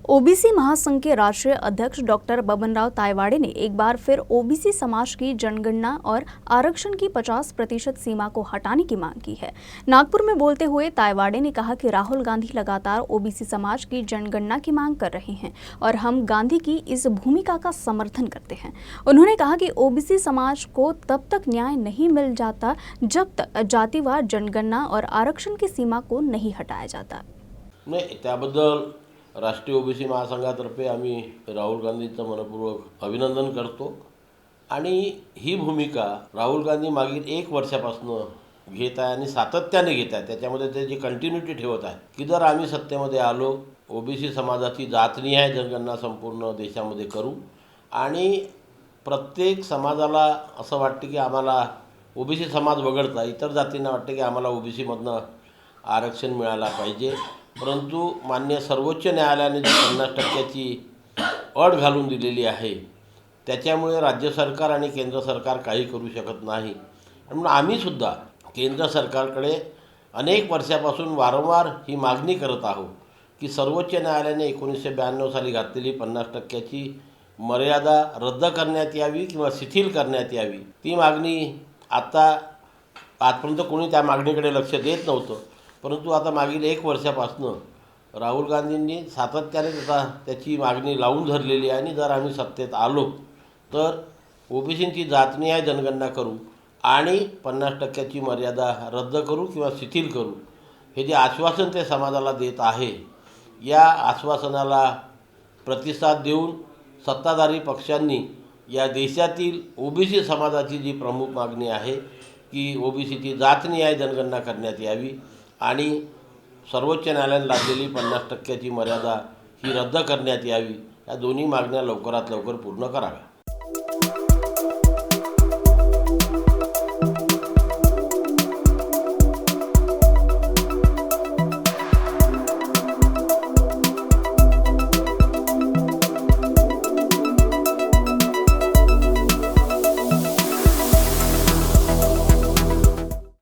OBC महासंघ के राष्ट्रीय अध्यक्ष डॉक्टर बबनराव तायवाड़े ने एक बार फिर ओबीसी समाज की जनगणना और आरक्षण की 50% सीमा को हटाने की मांग की है। नागपुर में बोलते हुए तायवाड़े ने कहा कि राहुल गांधी लगातार ओबीसी समाज की जनगणना की मांग कर रहे हैं और हम गांधी की इस भूमिका का समर्थन करते हैं। उन्होंने कहा कि ओबीसी समाज को तब तक न्याय नहीं मिल जाता जब तक जातिवार जनगणना और आरक्षण की सीमा को नहीं हटाया जाता। नाही, त्याबद्दल राष्ट्रीय ओबीसी महासंघातर्फे आम्ही राहुल गांधींचं मनपूर्वक अभिनंदन करतो आणि ही भूमिका राहुल गांधी मागील 1 वर्षापासून घेत आहे आणि सातत्याने घेत आहे। त्याच्यामध्ये ते जी कंटिन्यूटी ठेवत आहे की जर आम्ही सत्तेमध्ये आलो ओबीसी समाजाची जातनिहाय जनगणना संपूर्ण देशामध्ये करू आणि प्रत्येक समाजाला असं वाटतं की आम्हाला ओबीसी समाज वगळता इतर जातींना वाटतं की आम्हाला ओबीसीमधनं आरक्षण मिळायला पाहिजे। परंतु मान्य सर्वोच्च न्यायालयाने जी 50% अट घालून दिलेली आहे त्याच्यामुळे राज्य सरकार आणि केंद्र सरकार काही करू शकत नाही। म्हणून आम्ही सुद्धा केंद्र सरकारकडे अनेक वर्षापासून वारंवार ही मागणी करत आहोत की सर्वोच्च न्यायालयाने 1992 साली घातलेली 50% मर्यादा रद्द करण्यात यावी किंवा शिथिल करण्यात यावी। ती मागणी आजपर्यंत कोणी त्या मागणीकडे लक्ष देत नव्हतं, परंतु आता मागील 1 वर्षापासून राहुल गांधींनी सातत्याने त्याची मागणी लावून धरलेली आहे आणि जर आम्ही सत्तेत आलो तर ओबीसींची जातनिहाय जनगणना करू आणि 50% मर्यादा रद्द करू किंवा शिथिल करू हे जे आश्वासन ते समाजाला देत आहे या आश्वासनाला प्रतिसाद देऊन सत्ताधारी पक्षांनी या देशातील ओबीसी समाजाची जी प्रमुख मागणी आहे की ओबीसीची जातनिहाय जनगणना करण्यात यावी आणि सर्वोच्च न्यायालयाने लादलेली 50% मर्यादा ही रद्द करण्यात यावी, या दोन्ही मागण्या लवकरात लवकर पूर्ण कराव्या।